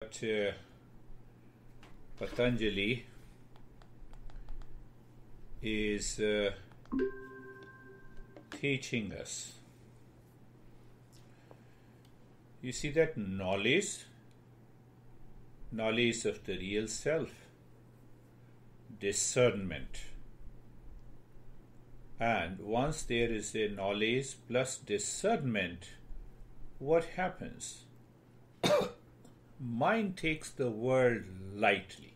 But Patanjali is teaching us. You see that knowledge of the real self, discernment. And once there is a knowledge plus discernment, what happens? Mind takes the world lightly.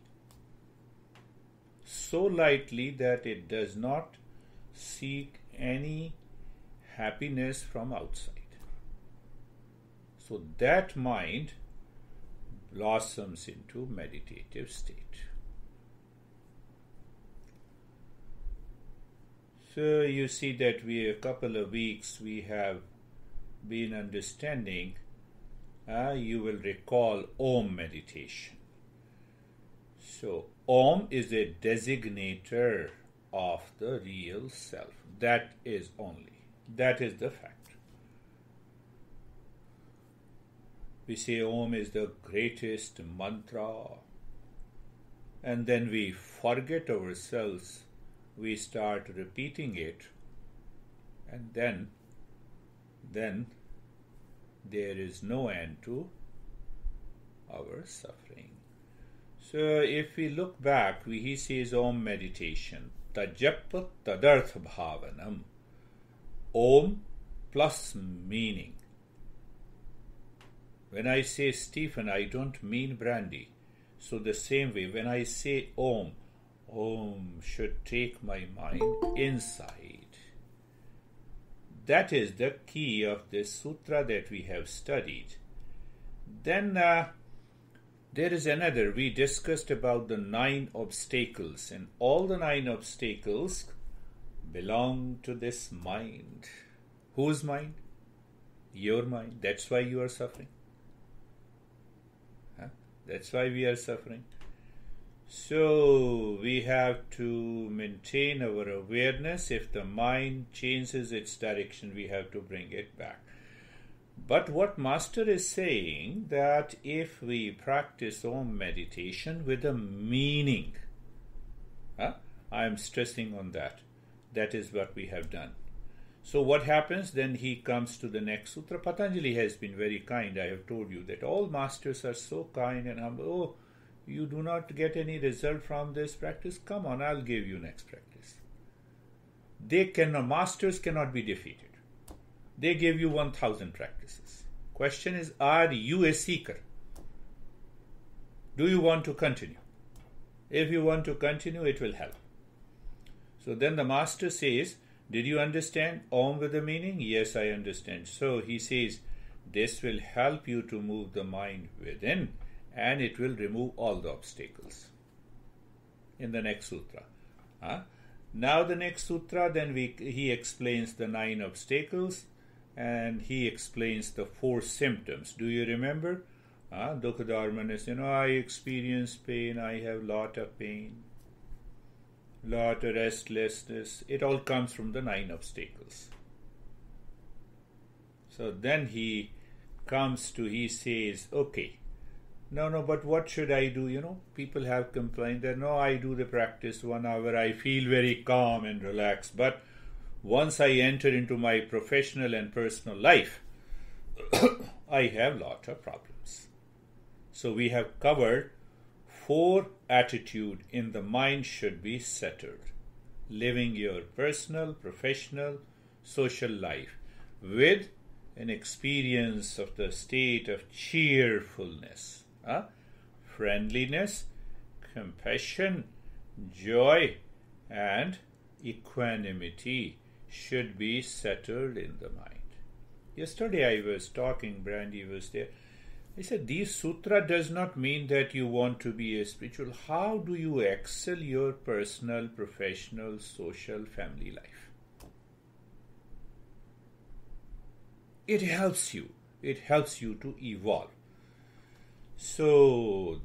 So lightly that it does not seek any happiness from outside. So that mind blossoms into meditative state. So you see that a couple of weeks we have been understanding. You will recall Om meditation. So Om is a designator of the real self. That is the fact. We say Om is the greatest mantra, and then we forget ourselves. We start repeating it, and then there is no end to our suffering. So if we look back, he says Om meditation, tajap tadarth bhavanam. Om plus meaning. When I say Stephen, I don't mean brandy. So the same way, when I say Om should take my mind inside. That is the key of this sutra that we have studied. Then there is another. We discussed about the 9 obstacles, and all the 9 obstacles belong to this mind. Whose mind? Your mind. That's why you are suffering. That's why we are suffering. So we have to maintain our awareness. If the mind changes its direction, we have to bring it back. But what Master is saying, that if we practice Om meditation with a meaning, I am stressing on that. That is what we have done. So what happens? Then he comes to the next sutra. Patanjali has been very kind. I have told you that all masters are so kind and humble. Oh, you do not get any result from this practice? Come on, I'll give you next practice. Masters cannot be defeated. They give you 1,000 practices. Question is, are you a seeker? Do you want to continue? If you want to continue, it will help. So then the master says, did you understand Om with the meaning? Yes, I understand. So he says, this will help you to move the mind within, and it will remove all the obstacles. In the next sutra. Now the next sutra, then he explains the 9 obstacles, and he explains the 4 symptoms. Do you remember? Dukha Dharmanas, I experience pain, I have lot of pain, lot of restlessness. It all comes from the 9 obstacles. So then he says, okay, no, but what should I do? People have complained that, no, I do the practice 1 hour, I feel very calm and relaxed. But once I enter into my professional and personal life, I have lot of problems. So we have covered 4 attitudes in the mind should be settled. Living your personal, professional, social life with an experience of the state of cheerfulness. Friendliness, compassion, joy, and equanimity should be settled in the mind. Yesterday I was talking, Brandy was there. I said, this sutra does not mean that you want to be a spiritual. How do you excel your personal, professional, social, family life? It helps you. It helps you to evolve. So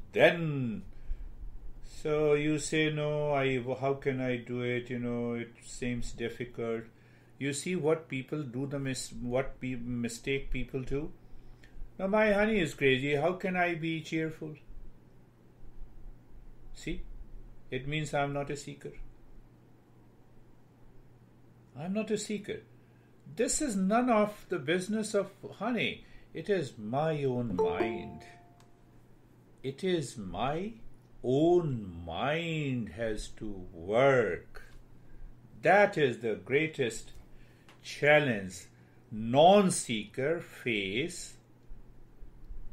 you say, no, how can I do it? It seems difficult. You see what people do, mistake people do? Now my honey is crazy, how can I be cheerful? See, it means I'm not a seeker. I'm not a seeker. This is none of the business of honey. It is my own mind. It is my own mind has to work. That is the greatest challenge non-seeker face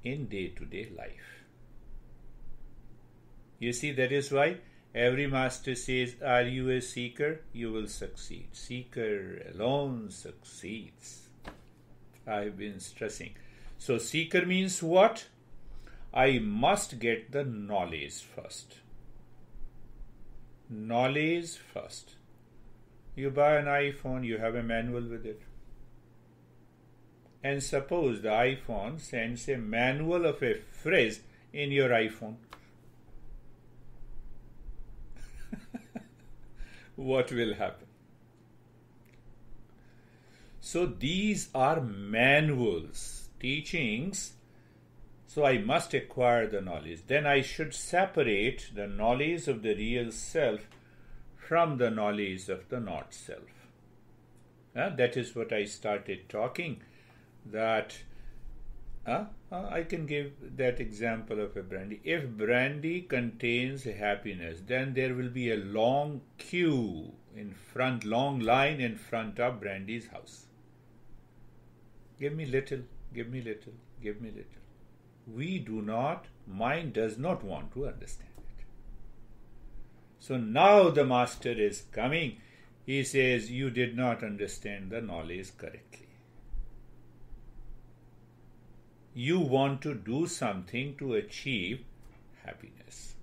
in day-to-day life. You see, that is why every master says, are you a seeker? You will succeed. Seeker alone succeeds. I've been stressing. So seeker means what? I must get the knowledge first. Knowledge first. You buy an iPhone, you have a manual with it. And suppose the iPhone sends a manual of a phrase in your iPhone. What will happen? So these are manuals, teachings. So I must acquire the knowledge. Then I should separate the knowledge of the real self from the knowledge of the not self. That is what I started talking. That I can give that example of a brandy. If brandy contains happiness, then there will be a long queue in front, long line in front of brandy's house. Give me little, give me little, give me little. We do not, mind does not want to understand it. So now the master is coming. He says, you did not understand the knowledge correctly. You want to do something to achieve happiness.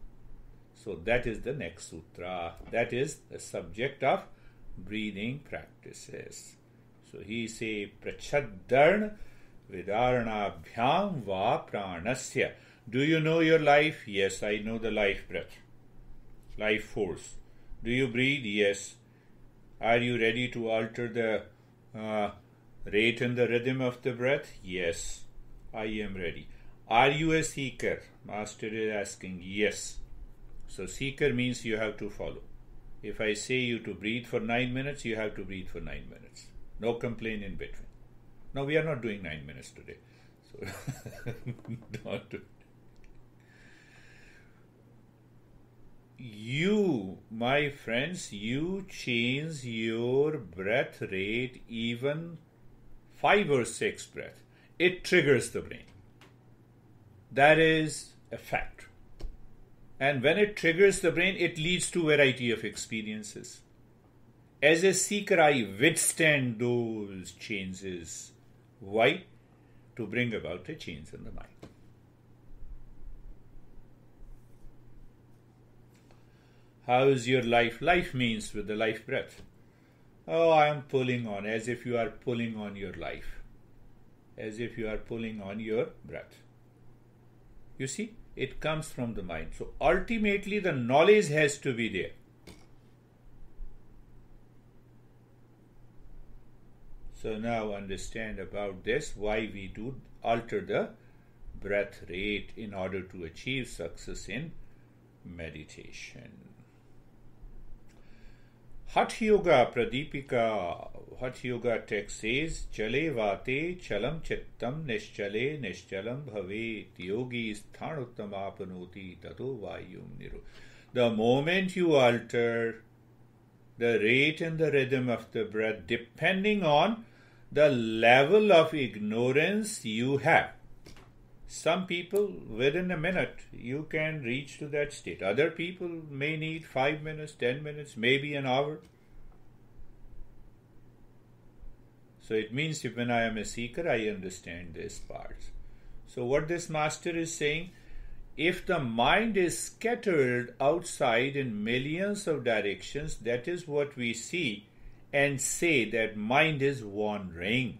So that is the next sutra. That is the subject of breathing practices. So he say, prachaddarn vidaranabhyam va pranasya. Do you know your life? Yes, I know the life breath, life force. Do you breathe? Yes. Are you ready to alter the rate and the rhythm of the breath? Yes. I am ready. Are you a seeker? Master is asking, yes. So seeker means you have to follow. If I say you to breathe for 9 minutes, you have to breathe for 9 minutes. No complaint in between. No, we are not doing 9 minutes today. So don't do it. You, my friends, you change your breath rate even 5 or 6 breaths. It triggers the brain. That is a fact. And when it triggers the brain, it leads to a variety of experiences. As a seeker, I withstand those changes. Why? To bring about a change in the mind. How is your life? Life means with the life breath. Oh, I am pulling on, as if you are pulling on your life. As if you are pulling on your breath. You see, it comes from the mind. So ultimately the knowledge has to be there. So now understand about this, why we do alter the breath rate in order to achieve success in meditation. Hatha Yoga Pradipika, Hatha Yoga text says, Chale vate chalam chittam nischale nischalam bhavet yogi sthanuttamapanoti tato vayum niru. The moment you alter the rate and the rhythm of the breath, depending on the level of ignorance you have. Some people, within a minute, you can reach to that state. Other people may need 5 minutes, 10 minutes, maybe an hour. So it means if when I am a seeker, I understand these parts. So what this master is saying, if the mind is scattered outside in millions of directions, that is what we see and say that mind is wandering.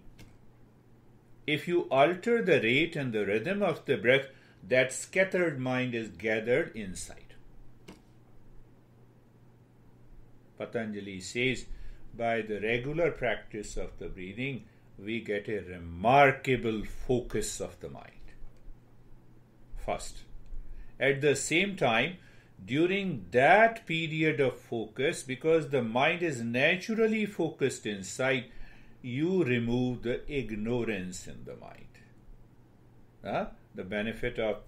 If you alter the rate and the rhythm of the breath, that scattered mind is gathered inside. Patanjali says, by the regular practice of the breathing, we get a remarkable focus of the mind. first. At the same time, during that period of focus, because the mind is naturally focused inside, you remove the ignorance in the mind. The benefit of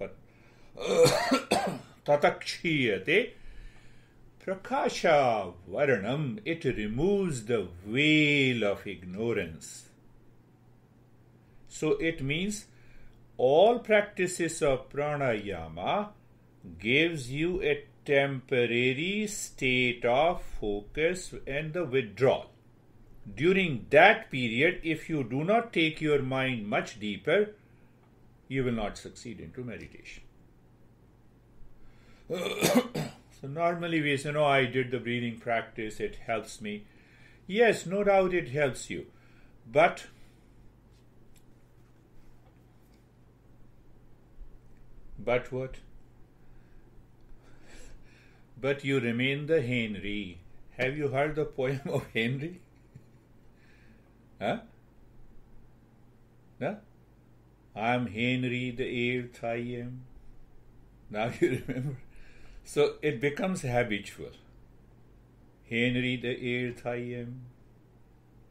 tatakshiyate prakasha varanam, it removes the veil of ignorance. So it means all practices of pranayama gives you a temporary state of focus and the withdrawal. During that period, if you do not take your mind much deeper, you will not succeed into meditation. So normally we say, no, I did the breathing practice, it helps me. Yes, no doubt it helps you. But what? But you remain the Henry. Have you heard the poem of Henry? Huh? No? I'm Henry the eighth, I am. Now you remember. So it becomes habitual. Henry the eighth, I am.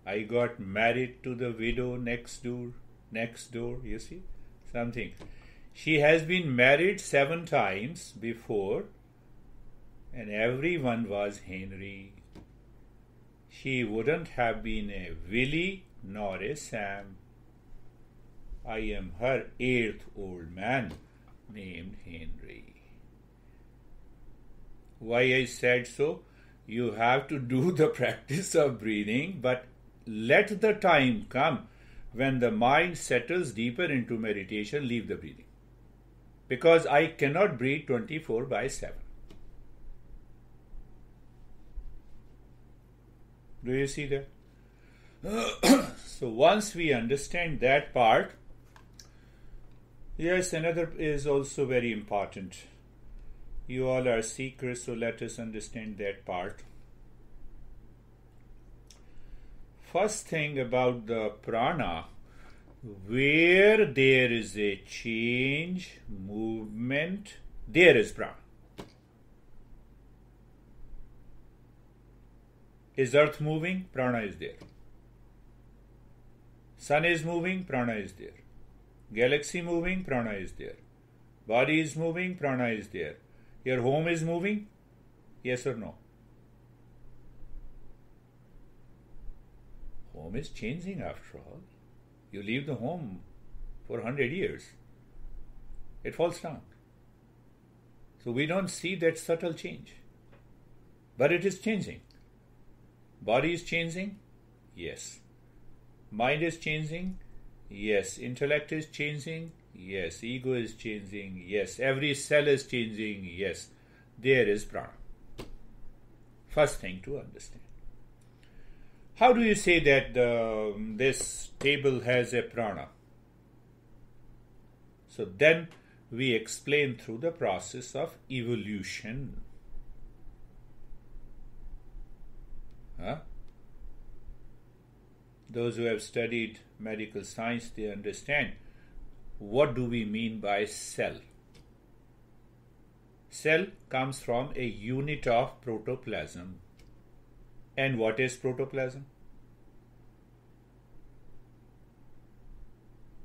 I got married to the widow next door, you see? Something. She has been married 7 times before, and everyone was Henry. She wouldn't have been a Willie nor a Sam. I am her 8th old man named Henry. Why I said so? You have to do the practice of breathing, but let the time come when the mind settles deeper into meditation, leave the breathing. Because I cannot breathe 24/7. Do you see that? So once we understand that part, yes, another is also very important. You all are seekers, so let us understand that part. First thing about the prana, where there is a change, movement, there is prana. Is earth moving? Prana is there. Sun is moving? Prana is there. Galaxy moving? Prana is there. Body is moving? Prana is there. Your home is moving? Yes or no? Home is changing after all. You leave the home for 100 years. It falls down. So we don't see that subtle change. But it is changing. Body is changing? Yes. Mind is changing? Yes. Intellect is changing? Yes. Ego is changing? Yes. Every cell is changing? Yes. There is prana. First thing to understand. How do you say that this table has a prana? So then we explain through the process of evolution. Those who have studied medical science, they understand what do we mean by cell. Cell comes from a unit of protoplasm. And what is protoplasm?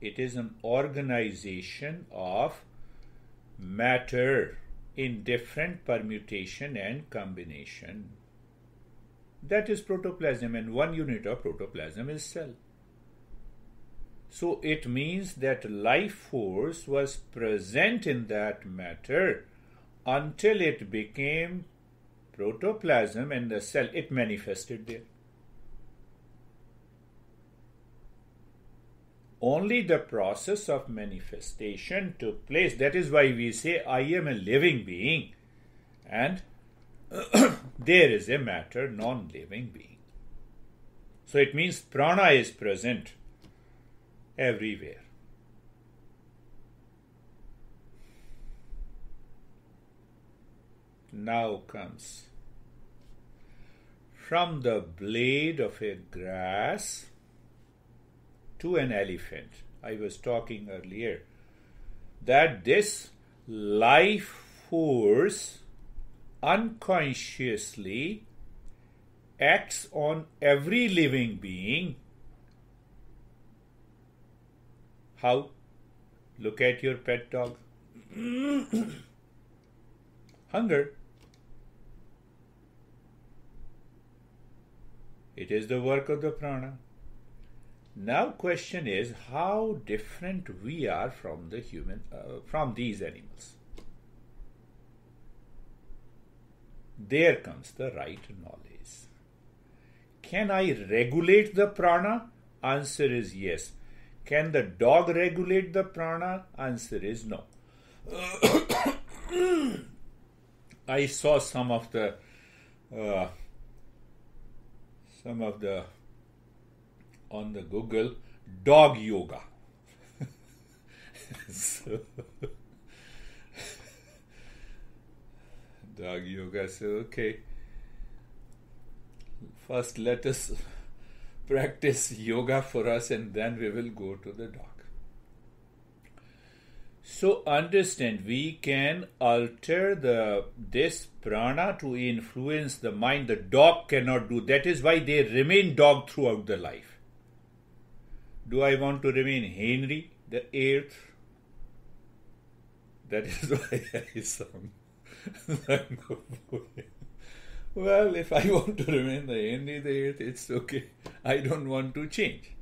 It is an organization of matter in different permutation and combination. That is protoplasm, and one unit of protoplasm is cell. So it means that life force was present in that matter until it became protoplasm, and the cell, it manifested there. Only the process of manifestation took place. That is why we say, I am a living being, and there is a matter, non-living being. So it means prana is present everywhere. Now comes from the blade of a grass to an elephant. I was talking earlier that this life force unconsciously acts on every living being. How? Look at your pet dog. Hunger. It is the work of the prana. Now question is how different we are from the from these animals. There comes the right knowledge. Can I regulate the prana? Answer is yes. Can the dog regulate the prana? Answer is no. I saw some of the on the Google dog yoga. Dog yoga. So okay. First let us practice yoga for us and then we will go to the dog. So understand, we can alter this prana to influence the mind. The dog cannot do. That is why they remain dog throughout the life. Do I want to remain Henry the eighth? That is why I sung. Well, if I want to remain the Henry the eighth, it's okay. I don't want to change.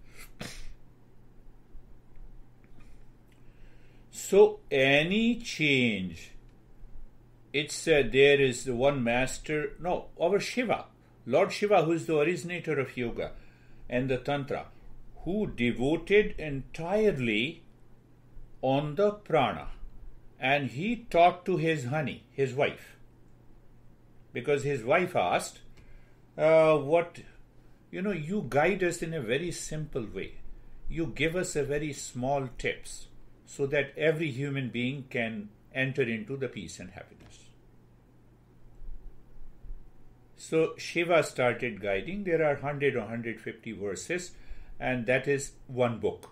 So any change, it's there is one master, no, our Shiva, Lord Shiva, who is the originator of yoga and the tantra, who devoted entirely on the prana, and he taught to his honey, his wife, because his wife asked, you guide us in a very simple way. You give us a very small tips, so that every human being can enter into the peace and happiness. So Shiva started guiding. There are 100 or 150 verses, and that is one book.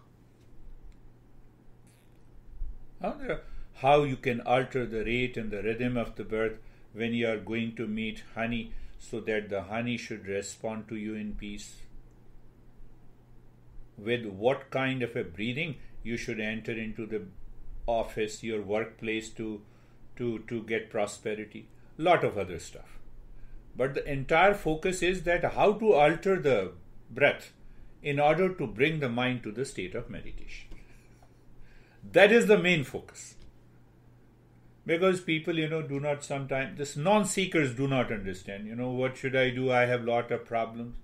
How you can alter the rate and the rhythm of the birth when you are going to meet honey, so that the honey should respond to you in peace. With what kind of a breathing you should enter into the office, your workplace to get prosperity. Lot of other stuff. But the entire focus is that how to alter the breath in order to bring the mind to the state of meditation. That is the main focus. Because people, do not sometimes, this non-seekers do not understand. What should I do? I have lot of problems.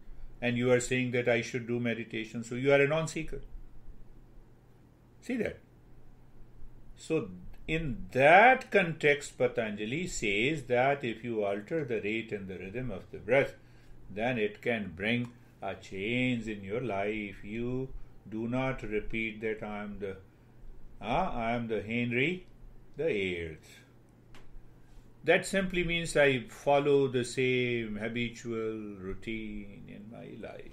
And you are saying that I should do meditation. So you are a non-seeker. See that? So in that context, Patanjali says that if you alter the rate and the rhythm of the breath, then it can bring a change in your life. You do not repeat that I am the Henry the eighth. That simply means I follow the same habitual routine in my life.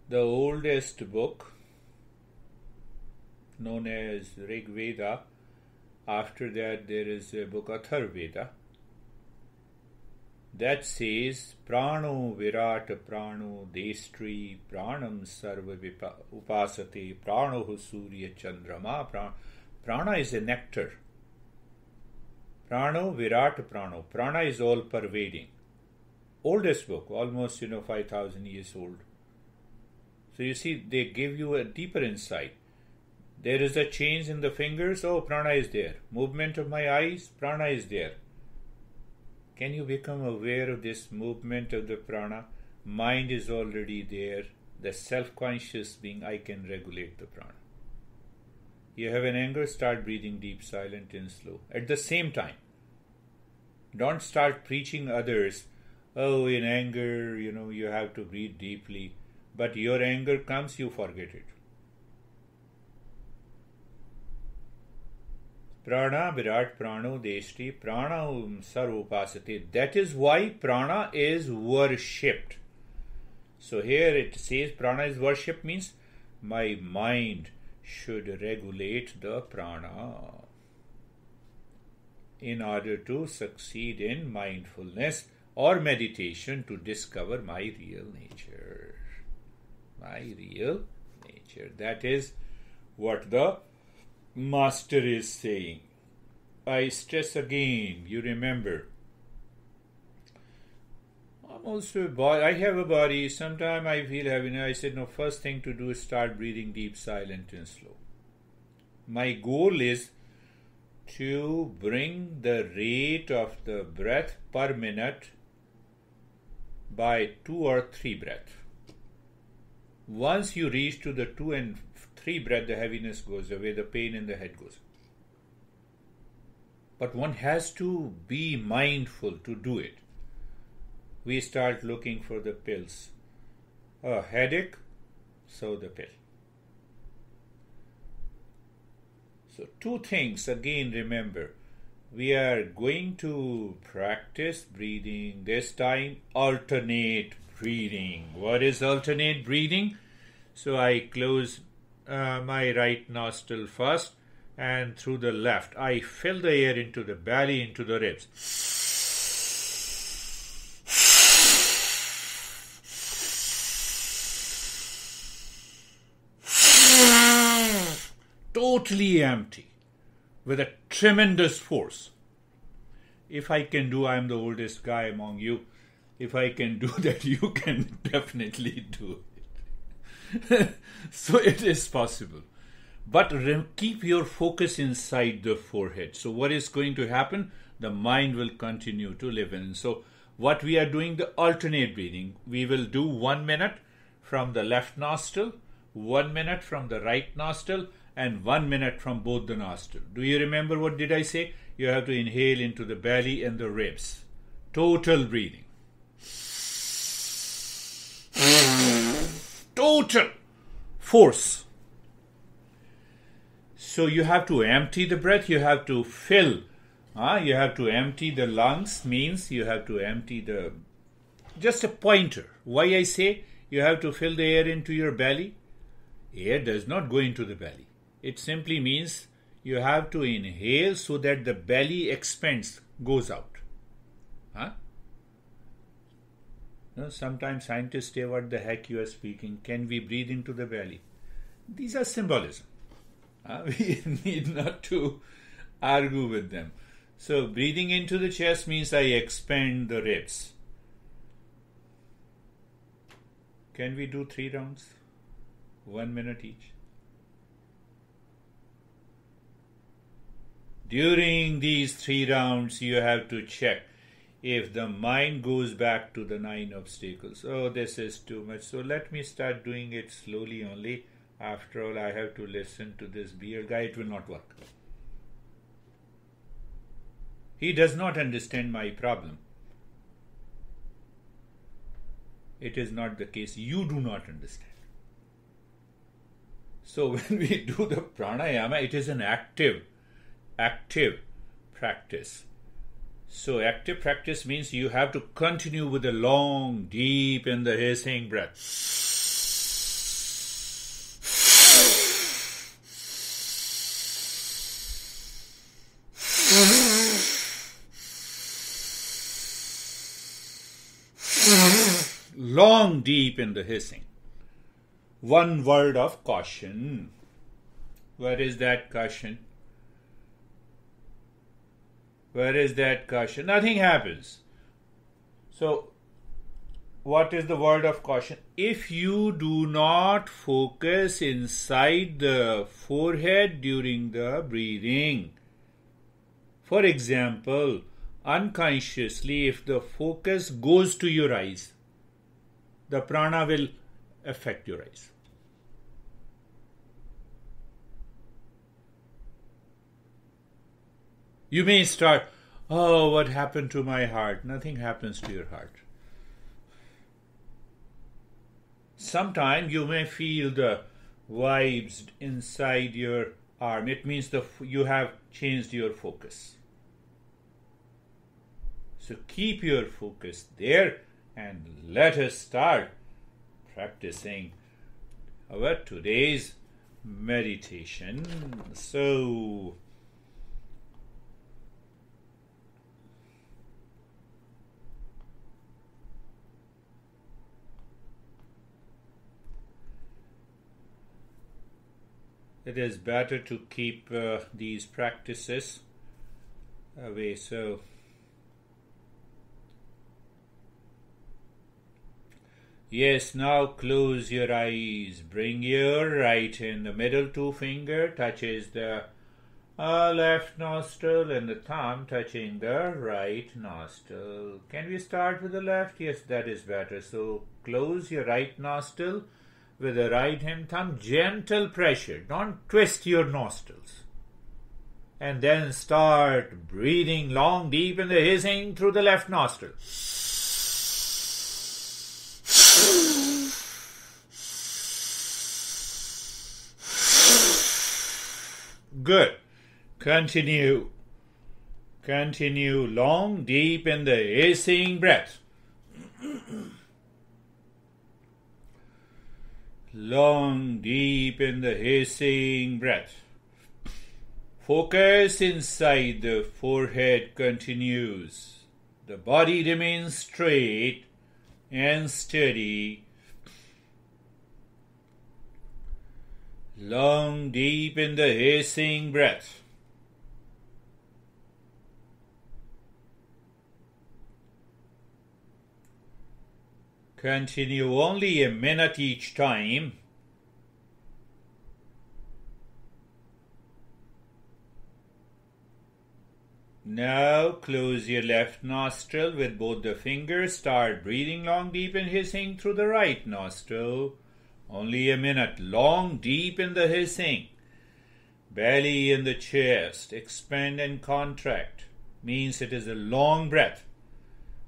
The oldest book, known as Rig Veda, after that there is a book Atharvaveda, that says Prano Virat Prano Destri Pranam Sarva Upasate Prano Surya Chandrama. Prana is a nectar. Prano Virat Prano. Prana is all pervading. Oldest book, almost 5,000 years old. So you see, they give you a deeper insight. There is a change in the fingers, oh, prana is there. Movement of my eyes, prana is there. Can you become aware of this movement of the prana? Mind is already there. The self-conscious being, I can regulate the prana. You have an anger, start breathing deep, silent and slow. At the same time, don't start preaching others, oh, in anger, you have to breathe deeply. But your anger comes, you forget it. Prana Virat Prano Deshti Prana Sarvopasate. That is why prana is worshipped. So here it says prana is worshipped means my mind should regulate the prana in order to succeed in mindfulness or meditation to discover my real nature. My real nature. That is what the master is saying. I stress again, you remember, I'm also a body, I have a body, sometimes I feel heaviness. I said, no, first thing to do is start breathing deep, silent and slow. My goal is to bring the rate of the breath per minute by 2 or 3 breaths. Once you reach to the 2 and 3 breath, the heaviness goes away, the pain in the head goes away. But one has to be mindful to do it. We start looking for the pills. A headache, so the pill. So 2 things, again remember, we are going to practice breathing, this time alternate breathing. What is alternate breathing? So I close my right nostril first, and through the left I fill the air into the belly, into the ribs. Totally empty, with a tremendous force. If I can do, I am the oldest guy among you. If I can do that, you can definitely do it. So it is possible. But keep your focus inside the forehead. So what is going to happen? The mind will continue to live in. So what we are doing, the alternate breathing. We will do 1 minute from the left nostril, 1 minute from the right nostril, and 1 minute from both the nostrils. Do you remember what did I say? You have to inhale into the belly and the ribs. Total breathing. Total force. So you have to empty the breath, you have to fill. You have to empty the lungs, means you have to empty the... Just a pointer. Why I say you have to fill the air into your belly? Air does not go into the belly. It simply means you have to inhale so that the belly expands, goes out. Sometimes scientists say, what the heck you are speaking? Can we breathe into the belly? These are symbolism. We need not to argue with them. So breathing into the chest means I expand the ribs. Can we do 3 rounds? 1 minute each. During these 3 rounds, you have to check if the mind goes back to the 9 obstacles. Oh, this is too much. So let me start doing it slowly only. After all, I have to listen to this beard guy. It will not work. He does not understand my problem. It is not the case. You do not understand. So when we do the pranayama, it is an active practice. So active practice means you have to continue with a long, deep and the hissing breath. Long, deep in the hissing. 1 word of caution. Where is that caution? Where is that caution? Nothing happens. So, what is the word of caution? If you do not focus inside the forehead during the breathing, for example, unconsciously, if the focus goes to your eyes, the prana will affect your eyes. You may start, oh, what happened to my heart? Nothing happens to your heart. Sometimes you may feel the vibes inside your arm. It means you have changed your focus. So keep your focus there and let us start practicing our today's meditation. So, it is better to keep these practices away. So, yes, now close your eyes. Bring your right hand. The middle two finger touches the left nostril and the thumb touching the right nostril. Can we start with the left? Yes, that is better. So close your right nostril with the right hand thumb. Gentle pressure. Don't twist your nostrils. And then start breathing long, deep in the hissing through the left nostril. Good. Continue. Continue long, deep in the hissing breath. Long, deep in the hissing breath. Focus inside the forehead continues. The body remains straight and steady. Long, deep in the hissing breath. Continue only a minute each time. Now close your left nostril with both the fingers. Start breathing long, deep and hissing through the right nostril. Only a minute. Long, deep in the hissing. Belly in the chest. Expand and contract. Means it is a long breath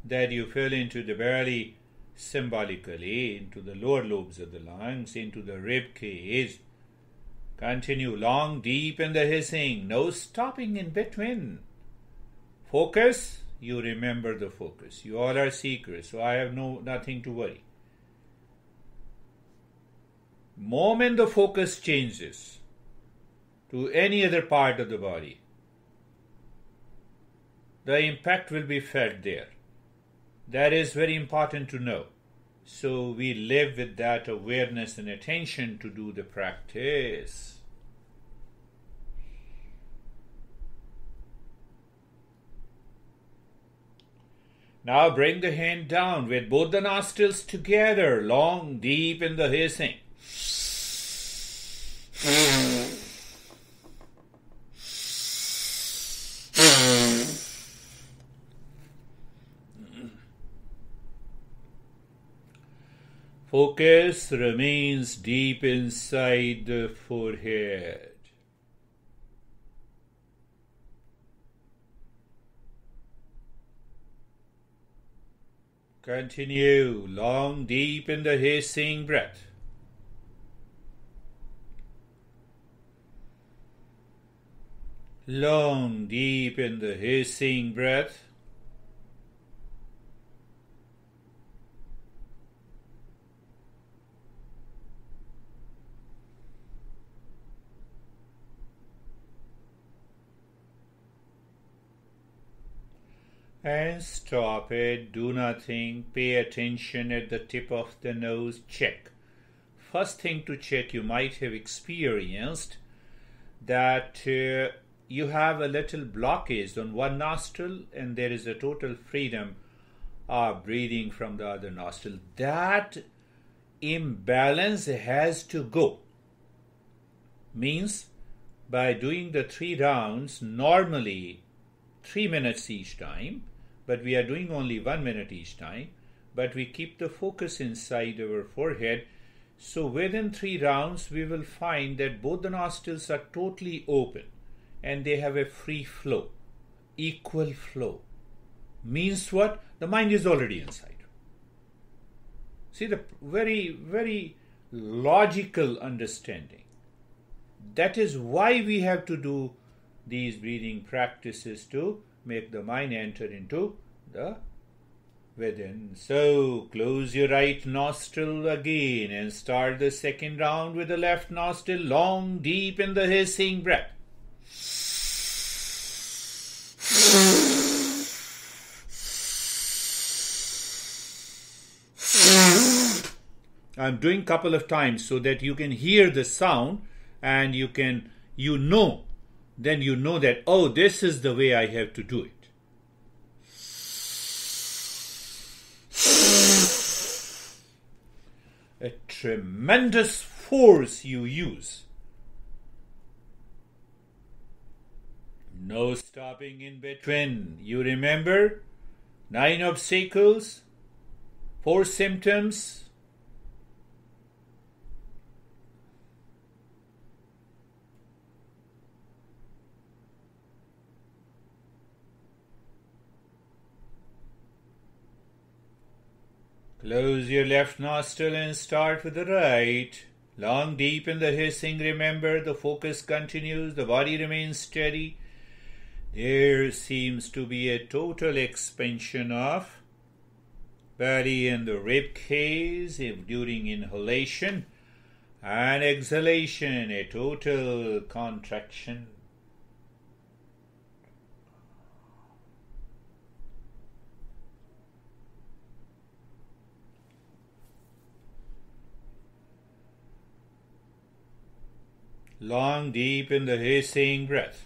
that you fill into the belly symbolically, into the lower lobes of the lungs, into the rib cage. Continue long, deep in the hissing. No stopping in between. Focus. You remember the focus. You all are seekers, so I have nothing to worry. Moment the focus changes to any other part of the body, the impact will be felt there. That is very important to know. So we live with that awareness and attention to do the practice. Now bring the hand down with both the nostrils together, long, deep in the hissing. Focus remains deep inside the forehead. Continue long, deep in the hissing breath. Long, deep in the hissing breath. And stop it. Do nothing. Pay attention at the tip of the nose. Check. First thing to check, you might have experienced that you have a little blockage on one nostril and there is a total freedom of breathing from the other nostril. That imbalance has to go. Means by doing the 3 rounds, normally 3 minutes each time, but we are doing only 1 minute each time, but we keep the focus inside our forehead. So within 3 rounds, we will find that both the nostrils are totally open and they have a free flow, equal flow. Means what? The mind is already inside. See the very, very logical understanding. That is why we have to do these breathing practices to make the mind enter into the within. So close your right nostril again and start the second round with the left nostril, long, deep in the hissing breath. I'm doing a couple of times so that you can hear the sound and then you know that, oh, this is the way I have to do it. A tremendous force you use. No stopping in between. You remember 9 obstacles, 4 symptoms. Close your left nostril and start with the right. Long, deep in the hissing. Remember, the focus continues. The body remains steady. There seems to be a total expansion of body and the rib cage during inhalation, and exhalation, a total contraction. Long, deep in the hissing breath.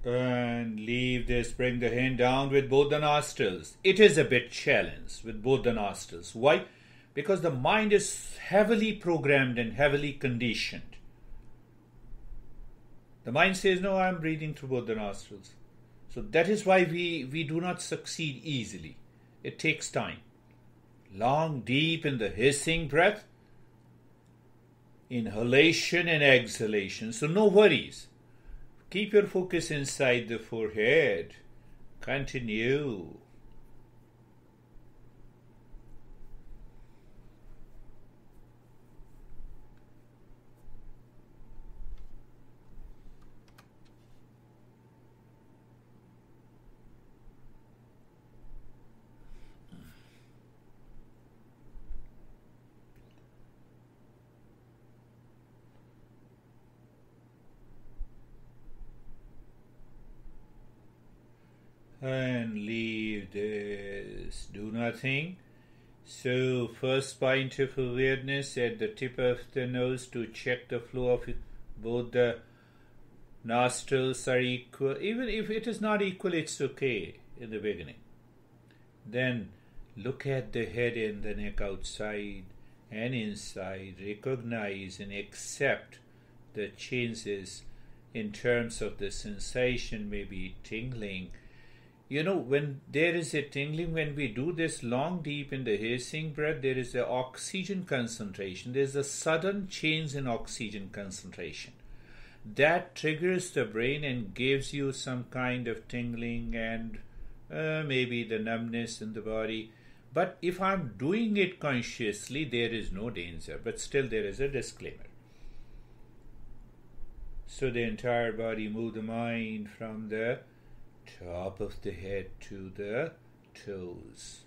And leave this, bring the hand down with both the nostrils. It is a bit challenged with both the nostrils. Why? Because the mind is heavily programmed and heavily conditioned. The mind says, no, I'm breathing through both the nostrils. So that is why we do not succeed easily. It takes time. Long, deep in the hissing breath, inhalation and exhalation. So no worries. Keep your focus inside the forehead. Continue. And leave this. Do nothing. So first point of awareness at the tip of the nose to check the flow of both the nostrils are equal. Even if it is not equal, it's okay in the beginning. Then look at the head and the neck outside and inside. Recognize and accept the changes in terms of the sensation, maybe tingling. You know, when there is a tingling, when we do this long, deep in the hissing breath, there is an oxygen concentration. There is a sudden change in oxygen concentration. That triggers the brain and gives you some kind of tingling and maybe the numbness in the body. But if I'm doing it consciously, there is no danger. But still there is a disclaimer. So the entire body, move the mind from the top of the head to the toes.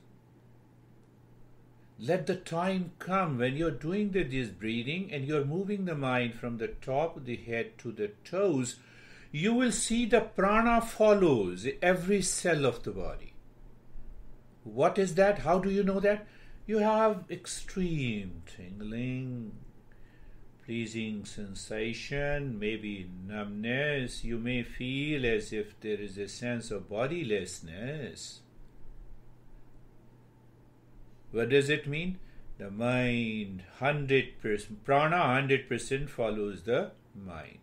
Let the time come when you're doing this breathing and you're moving the mind from the top of the head to the toes, you will see the prana follows every cell of the body. What is that? How do you know that? You have extreme tingling, pleasing sensation, maybe numbness. You may feel as if there is a sense of bodilessness. What does it mean? The mind 100%, prana 100% follows the mind.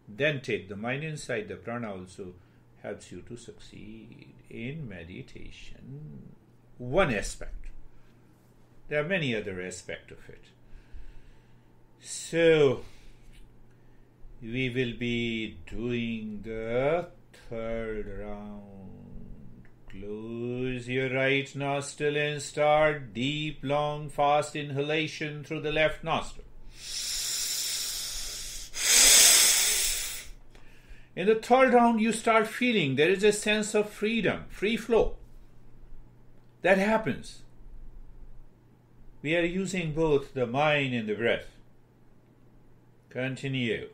Then take the mind inside. The prana also helps you to succeed in meditation. One aspect. There are many other aspects of it. So, we will be doing the third round. Close your right nostril and start deep, long, fast inhalation through the left nostril. In the third round, you start feeling there is a sense of freedom, free flow. That happens. We are using both the mind and the breath. Continue.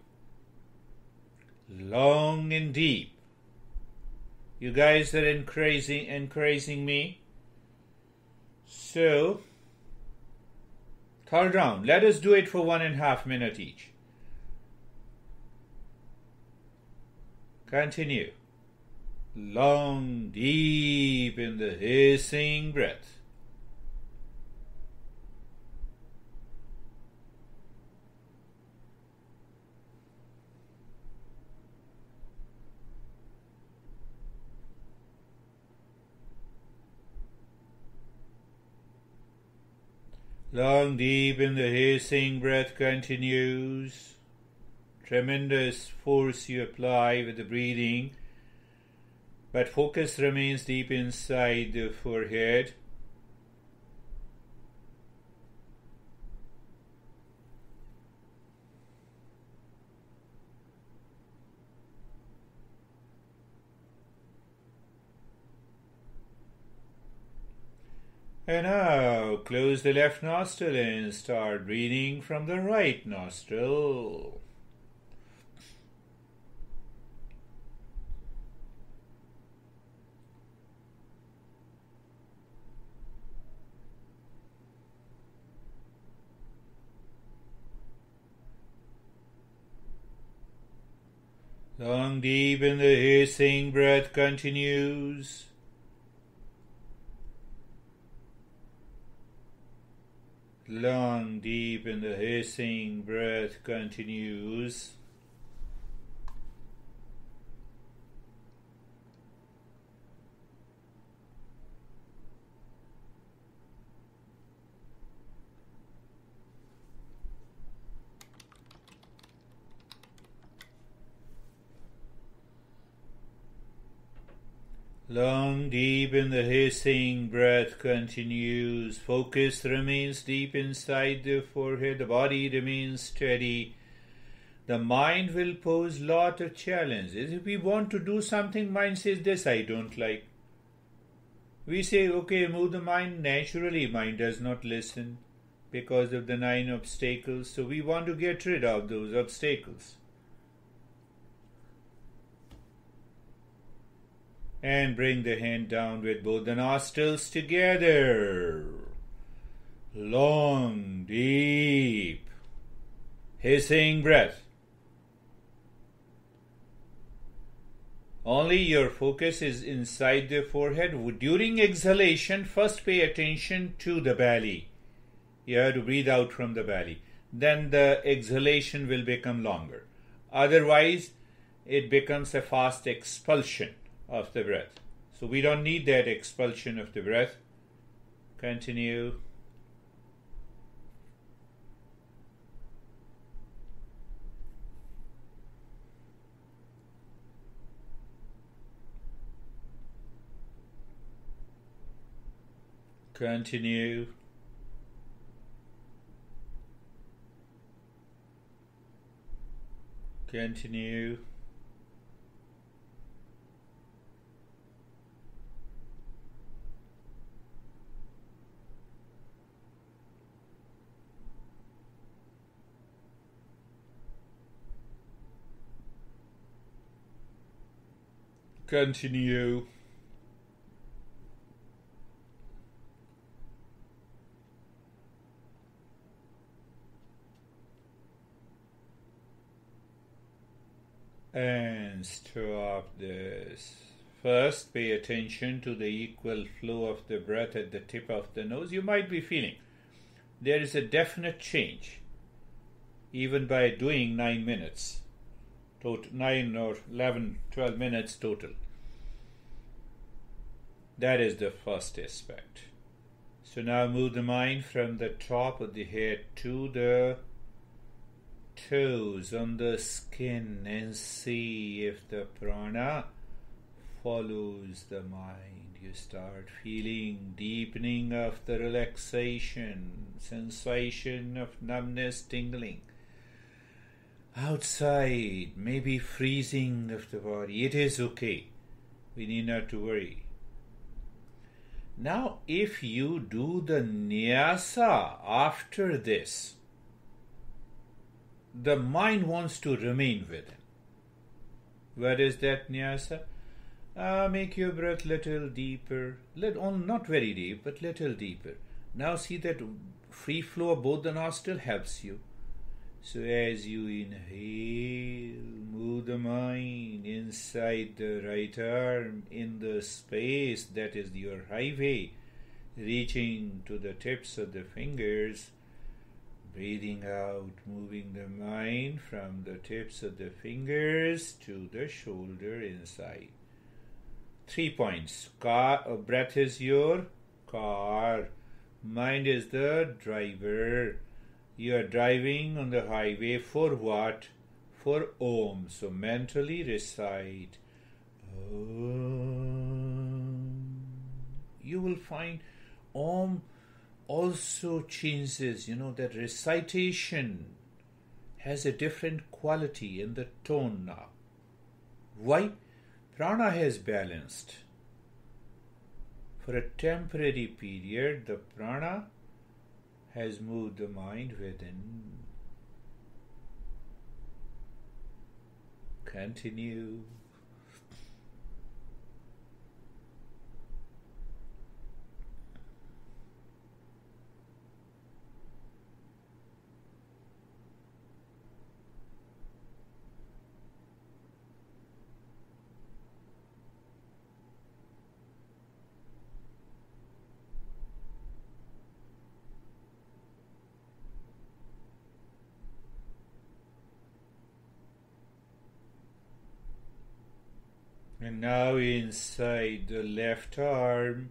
Long and deep. You guys are encouraging me. So, third round. Let us do it for 1.5 minutes each. Continue. Long, deep in the hissing breath. Long, deep in the hissing breath continues. Tremendous force you apply with the breathing, but focus remains deep inside the forehead. And now close the left nostril and start breathing from the right nostril. Long, deep in the hissing breath continues. Long, deep in the hissing breath continues. Long, deep in the hissing breath continues. Focus remains deep inside the forehead. The body remains steady. The mind will pose lot of challenges. If we want to do something, mind says, this I don't like. We say, okay, move the mind. Naturally, mind does not listen because of the 9 obstacles. So we want to get rid of those obstacles. And bring the hand down with both the nostrils together. Long, deep, hissing breath. Only your focus is inside the forehead. During exhalation, first pay attention to the belly. You have to breathe out from the belly. Then the exhalation will become longer. Otherwise, it becomes a fast expulsion of the breath. So we don't need that expulsion of the breath. Continue. Continue. Continue. Continue. And stop this. First, pay attention to the equal flow of the breath at the tip of the nose. You might be feeling there is a definite change, even by doing 9 minutes. 9 or 11, 12 minutes total. That is the first aspect. So now move the mind from the top of the head to the toes on the skin and see if the prana follows the mind. You start feeling deepening of the relaxation, sensation of numbness, tingling. Outside, maybe freezing of the body. It is okay. We need not to worry. Now, if you do the nyasa after this, the mind wants to remain within. What is that nyasa? Make your breath little deeper. Not very deep, but little deeper. Now see that free flow of both the nostrils helps you. So as you inhale, move the mind inside the right arm in the space that is your highway, reaching to the tips of the fingers. Breathing out, moving the mind from the tips of the fingers to the shoulder inside. 3 points. Breath is your car. Mind is the driver. You are driving on the highway for what? For Om. So mentally recite Om. You will find Om also changes, that recitation has a different quality in the tone now. Why? Prana has balanced. For a temporary period, the prana has moved the mind within. Continue. And now inside the left arm,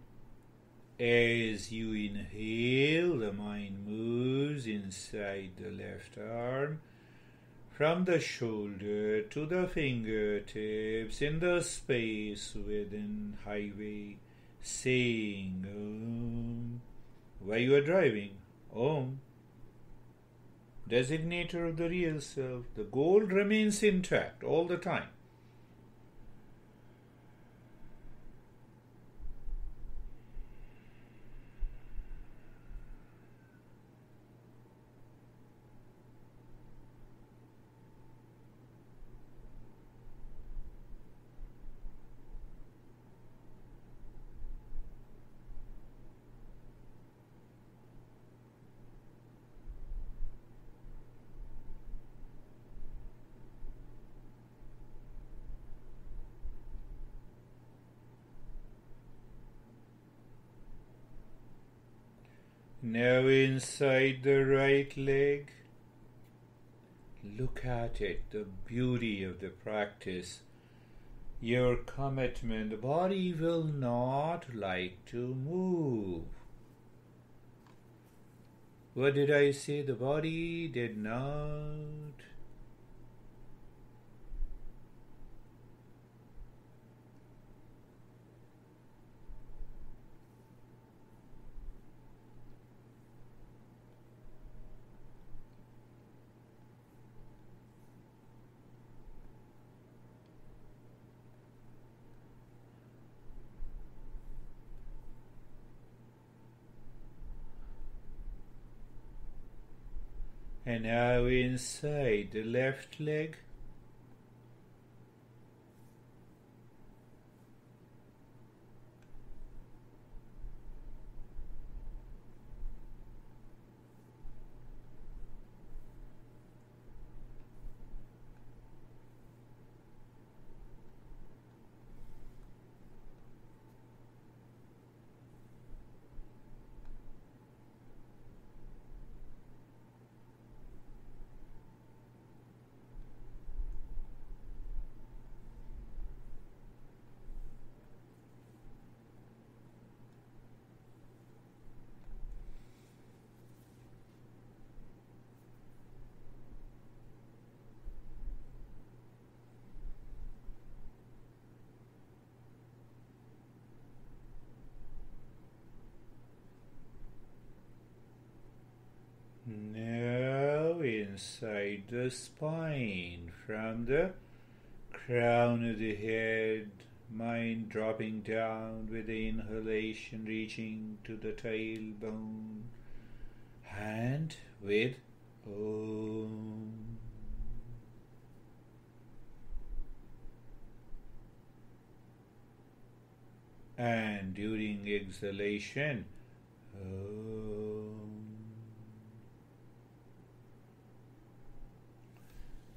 as you inhale, the mind moves inside the left arm, from the shoulder to the fingertips, in the space within highway, saying Om. While you are driving, Om. Designator of the real self. The goal remains intact all the time. Now inside the right leg, look at it, the beauty of the practice, your commitment. The body will not like to move. What did I say? The body did not. And now inside the left leg. the spine, from the crown of the head, mind dropping down with the inhalation, reaching to the tailbone, hand with Om. And during exhalation, Om.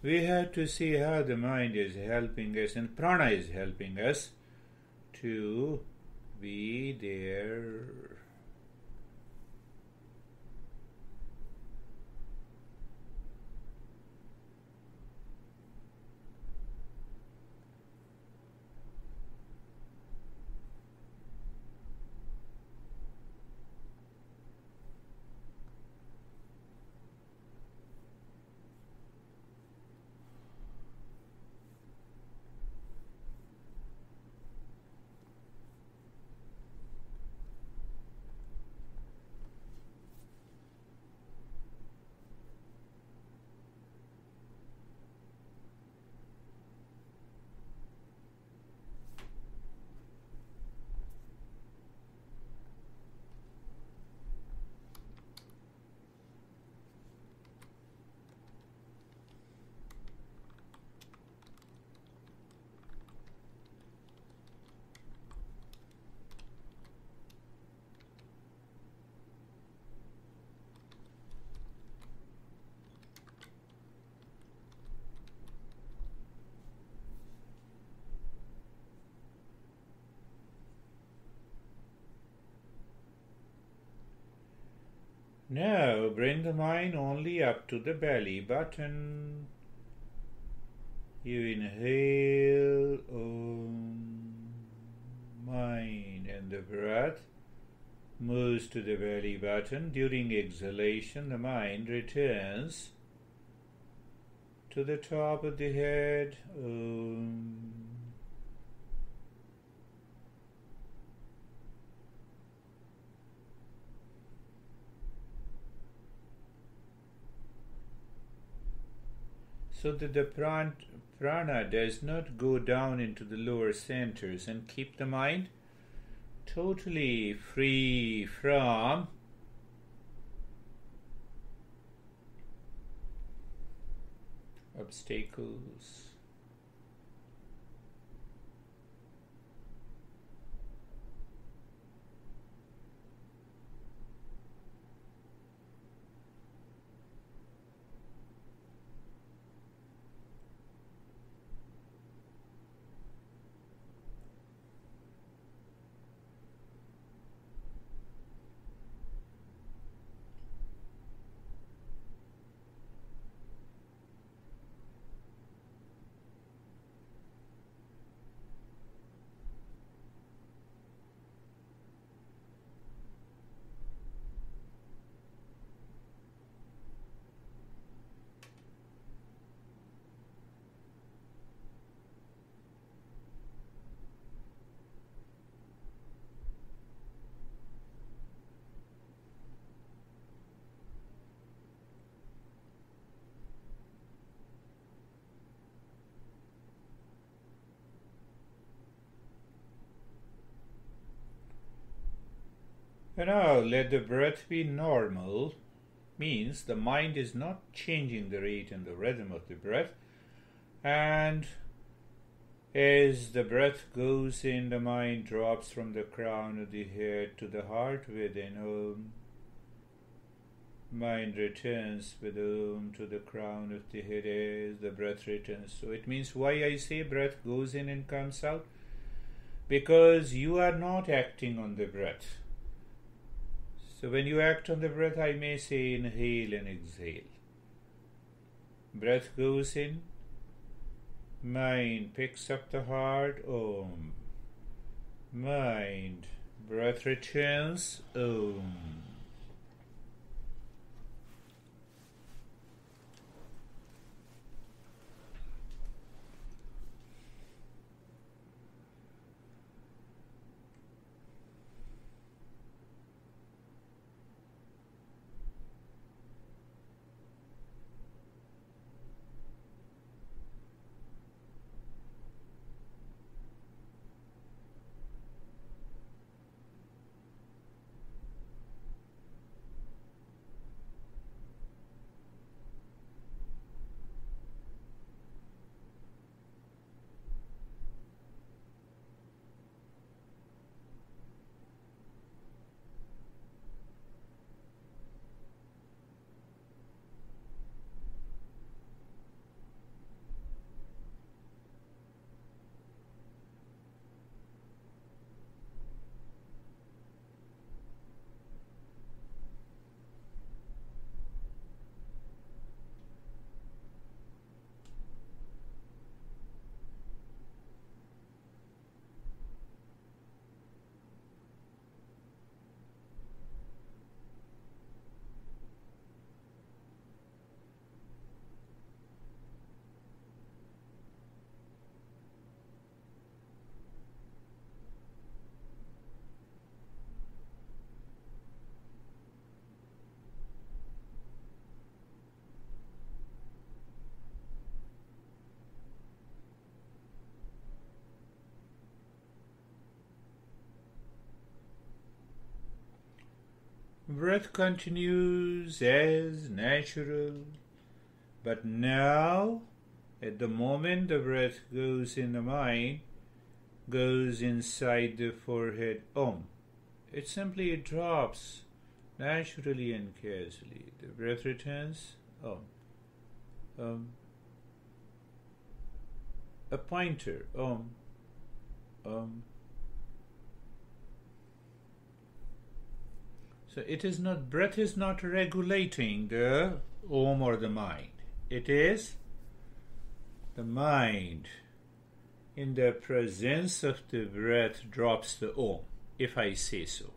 We have to see how the mind is helping us and prana is helping us to be there. Now bring the mind only up to the belly button. You inhale Om, mind, and the breath moves to the belly button. During exhalation, the mind returns to the top of the head. Om. So that the prana does not go down into the lower centers, and keep the mind totally free from obstacles. And now let the breath be normal, means the mind is not changing the rate and the rhythm of the breath. And as the breath goes in, the mind drops from the crown of the head to the heart within. Om. Mind returns with Om to the crown of the head as the breath returns. So it means why I say breath goes in and comes out? Because you are not acting on the breath. So when you act on the breath, I may say inhale and exhale. Breath goes in, mind picks up the heart, Om. Mind, breath returns, Om. breath continues as natural. But now, at the moment the breath goes in the mind, goes inside the forehead, Om. It simply drops naturally and casually. The breath returns, Om. A pointer, Om. So it is not, breath is not regulating the Om or the mind. It is the mind in the presence of the breath drops the Om, if I say so.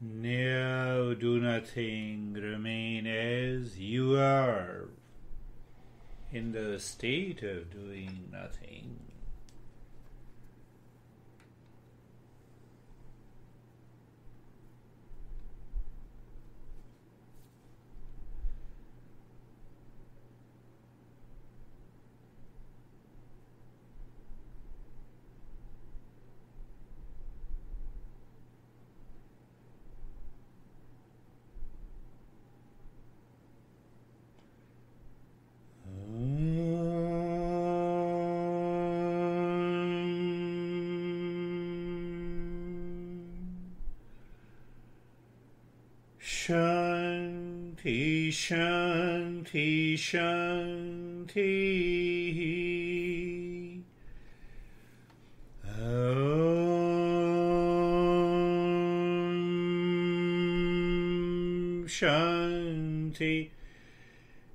Now do nothing, remain as you are, in the state of doing nothing. Shanti, Shanti, Shanti. Om Shanti,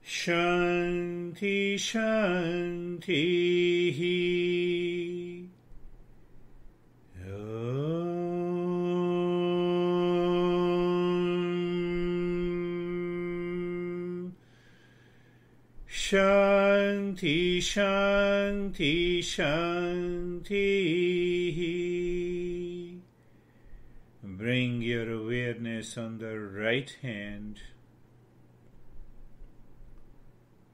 Shanti, Shanti. Shanti, Shanti, Shanti. Bring your awareness on the right hand,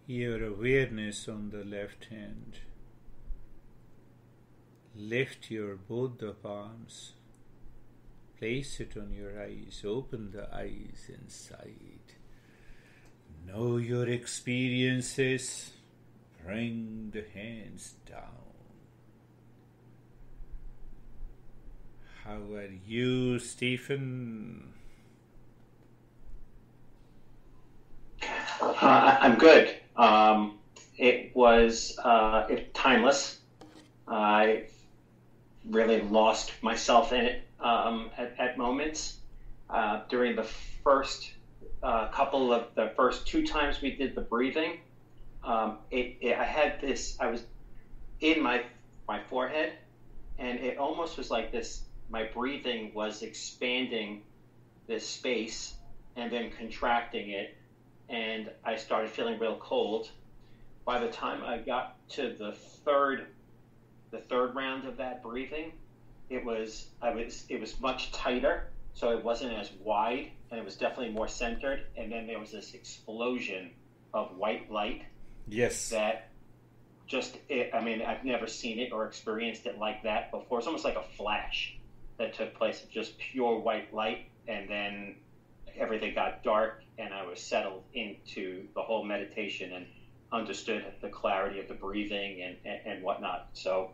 your awareness on the left hand. Lift your both the palms, place it on your eyes, open the eyes inside. Know your experiences. Bring the hands down. How are you, Stephen? I'm good. It was timeless. I really lost myself in it at moments. During the first the first two times we did the breathing, I had this, I was in my forehead, and it almost was like this, my breathing was expanding this space and then contracting it, and I started feeling real cold. By the time I got to the third round of that breathing, it was much tighter, so it wasn't as wide, and it was definitely more centered. And then there was this explosion of white light. Yes. That I've never seen it or experienced it like that before. It's almost like a flash that took place of just pure white light, and then everything got dark, and I was settled into the whole meditation and understood the clarity of the breathing and whatnot. So,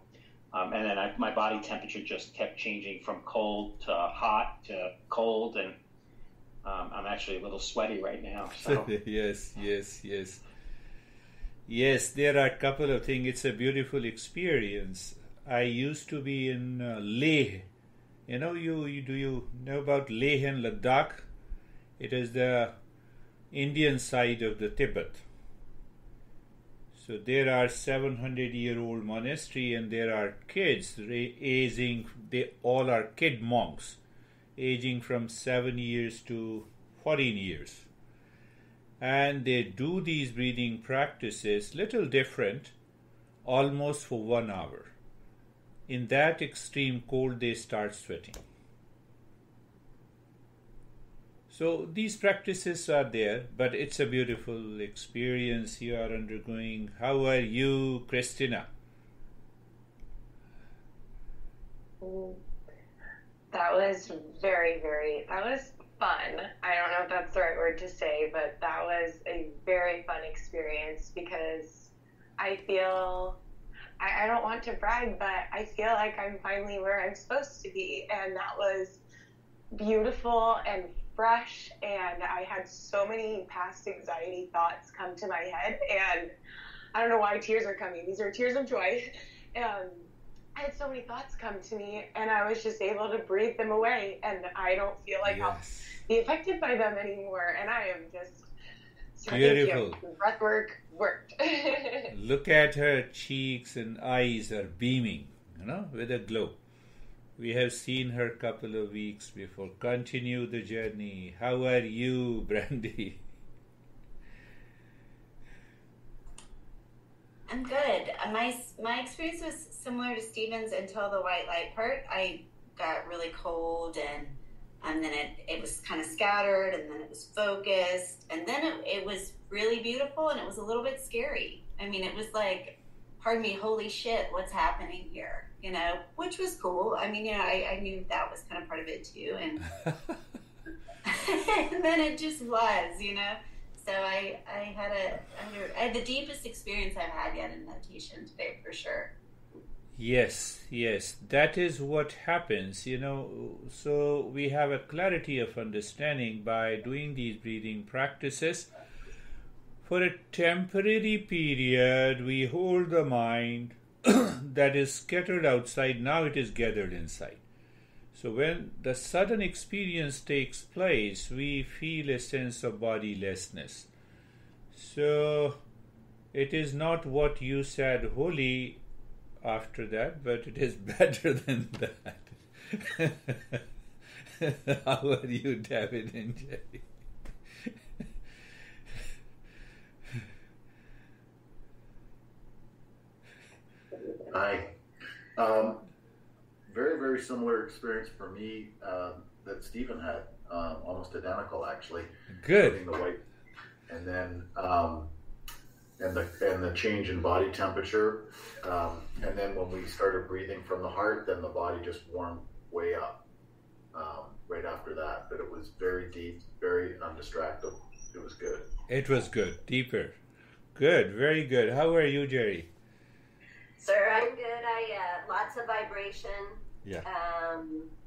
and then my body temperature just kept changing from cold to hot to cold, and I'm actually a little sweaty right now. So. Yes, there are a couple of things. It's a beautiful experience. I used to be in Leh. Do you know about Leh and Ladakh? It is the Indian side of the Tibet. So there are 700-year-old monastery, and there are kids aging. They all are kid monks, aging from 7 years to 14 years. And they do these breathing practices, little different, almost for 1 hour. In that extreme cold, they start sweating. So these practices are there, but it's a beautiful experience you are undergoing. How are you, Christina? That was that was fun. I don't know if that's the right word to say, but that was a very fun experience, because I feel, I don't want to brag, but I feel like I'm finally where I'm supposed to be. And that was beautiful and fresh. And I had so many past anxiety thoughts come to my head. And I don't know why tears are coming. These are tears of joy. I had so many thoughts come to me, and I was just able to breathe them away, and I don't feel like I'll be affected by them anymore, and I am just so beautiful. Breath work worked. Look at her cheeks and eyes are beaming, with a glow. We have seen her a couple of weeks before. Continue the journey. How are you, Brandy? I'm good. My experience was similar to Stephen's until the white light part. I got really cold, and then it was kind of scattered, and then it was focused, and then it was really beautiful, and it was a little bit scary. I mean, it was like, pardon me, holy shit, what's happening here? Which was cool. I mean, I knew that was kind of part of it too, and and then it just was, So I had the deepest experience I've had yet in meditation today, for sure. Yes, that is what happens, So we have a clarity of understanding by doing these breathing practices. For a temporary period, we hold the mind that is scattered outside. Now it is gathered inside. So when the sudden experience takes place, we feel a sense of bodilessness. So it is not what you said holy after that, but it is better than that. How are you, David and Jerry? Hi. Very, very similar experience for me that Stephen had. Almost identical, actually. Good. The white, and then and the change in body temperature, and then when we started breathing from the heart, then the body just warmed way up right after that. But it was very deep, very undistracted. It was good. It was good, deeper. Good, very good. How are you, Jerry? Sir, I'm good. Lots of vibration. Yeah.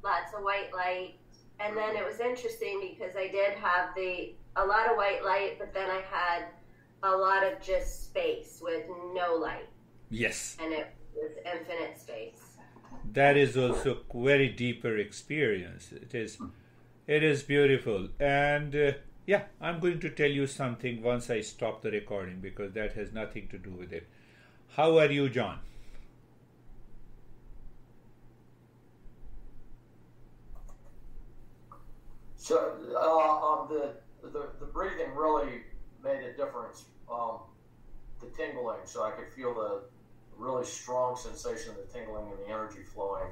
Lots of white light. And then it was interesting because I did have a lot of white light, but then I had a lot of just space with no light. Yes. And it was infinite space. That is also very deeper experience. It is beautiful. And yeah, I'm going to tell you something once I stop the recording, because that has nothing to do with it. How are you, John? So the breathing really made a difference. The tingling, so I could feel the really strong sensation of the tingling and the energy flowing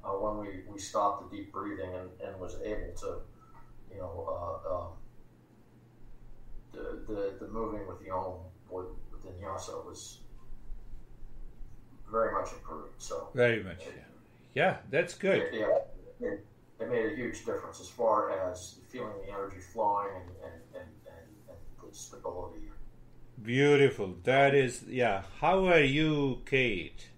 when we stopped the deep breathing and was able to, the moving with the Om with the Nyasa was very much improved. So very much, yeah, that's good. It made a huge difference as far as feeling the energy flowing and the stability. Beautiful. That is, yeah. How are you, Kate?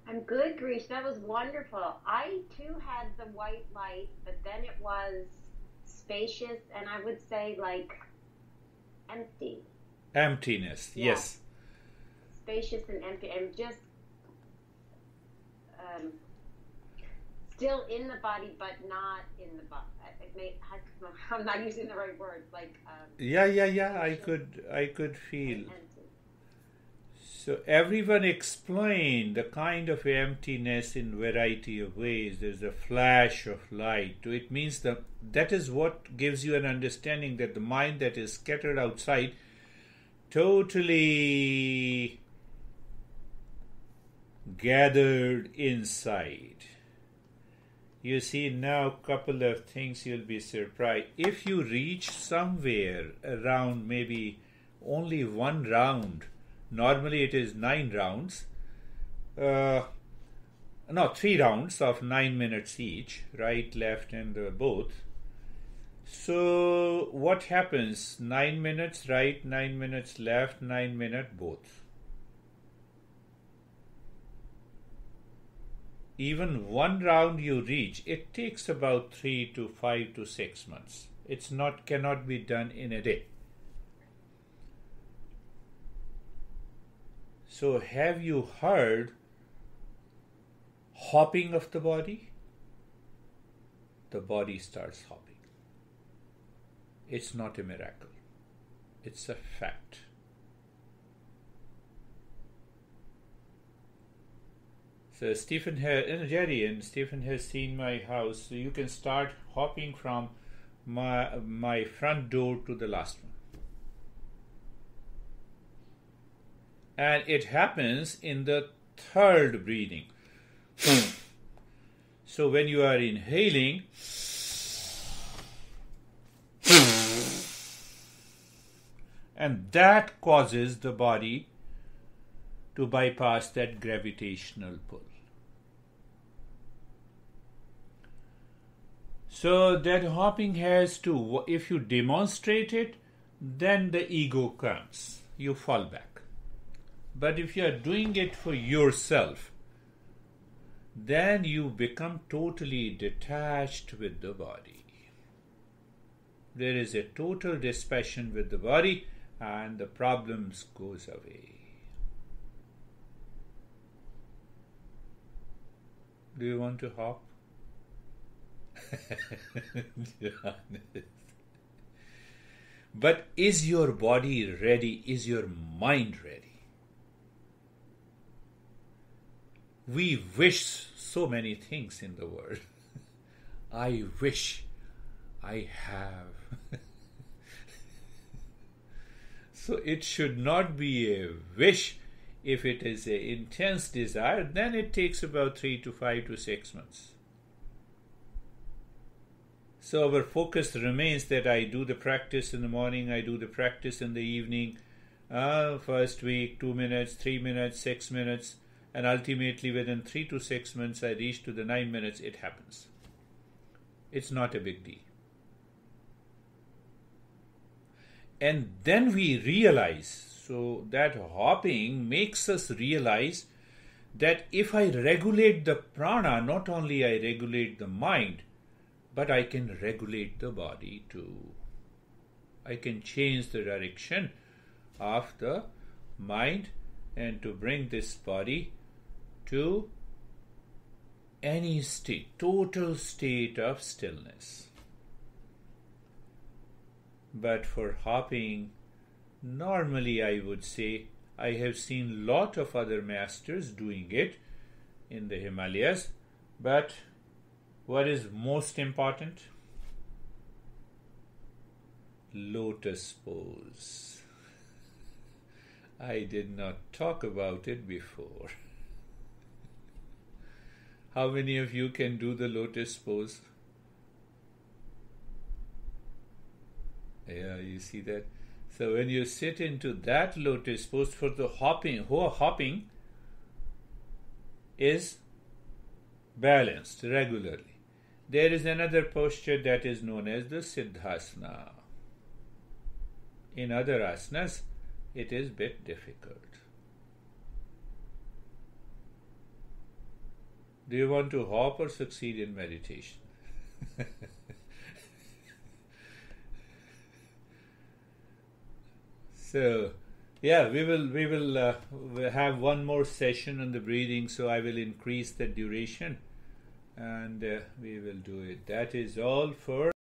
I'm good, Girish. That was wonderful. I too had the white light, but then it was spacious and I would say like empty. Emptiness, yeah. Yes. Spacious and empty, and just still in the body, but not in the body. I'm not using the right word. Like yeah. I could feel. So everyone explained the kind of emptiness in variety of ways. There's a flash of light. It means that is what gives you an understanding that the mind that is scattered outside totally gathered inside. You see now a couple of things you'll be surprised. If you reach somewhere around maybe only one round, normally it is 9 rounds, 3 rounds of 9 minutes each, right, left and both. So what happens? 9 minutes right, 9 minutes left, 9 minutes both. Even one round you reach, it takes about 3 to 5 to 6 months. Cannot be done in a day. So have you heard hopping of the body? The body starts hopping. It's not a miracle. It's a fact. So Jerry and Stephen has seen my house. So you can start hopping from my front door to the last one. And it happens in the third breathing. So when you are inhaling, and that causes the body to bypass that gravitational pull. So that hopping has to, if you demonstrate it, then the ego comes. You fall back. But if you are doing it for yourself, then you become totally detached with the body. There is a total dispassion with the body and the problems goes away. Do you want to hop? But is your body ready? Is your mind ready? We wish so many things in the world. I wish I have. So it should not be a wish. If it is an intense desire, then it takes about 3 to 5 to 6 months. So our focus remains that I do the practice in the morning, I do the practice in the evening, first week, 2 minutes, 3 minutes, 6 minutes, and ultimately within 3 to 6 months I reach to the 9 minutes, it happens. It's not a big deal. And then we realize, so that hopping makes us realize that if I regulate the prana, not only I regulate the mind, but I can regulate the body too. I can change the direction of the mind and to bring this body to any state, total state of stillness. But for hopping, normally I would say I have seen lot of other masters doing it in the Himalayas, but what is most important? Lotus Pose. I did not talk about it before. How many of you can do the Lotus Pose? Yeah, you see that? So when you sit into that Lotus Pose, for the hopping is balanced regularly. There is another posture that is known as the Siddhasana. In other asanas, it is a bit difficult. Do you want to hop or succeed in meditation? So, yeah, we will have one more session on the breathing, so I will increase the duration and we will do it. That is all for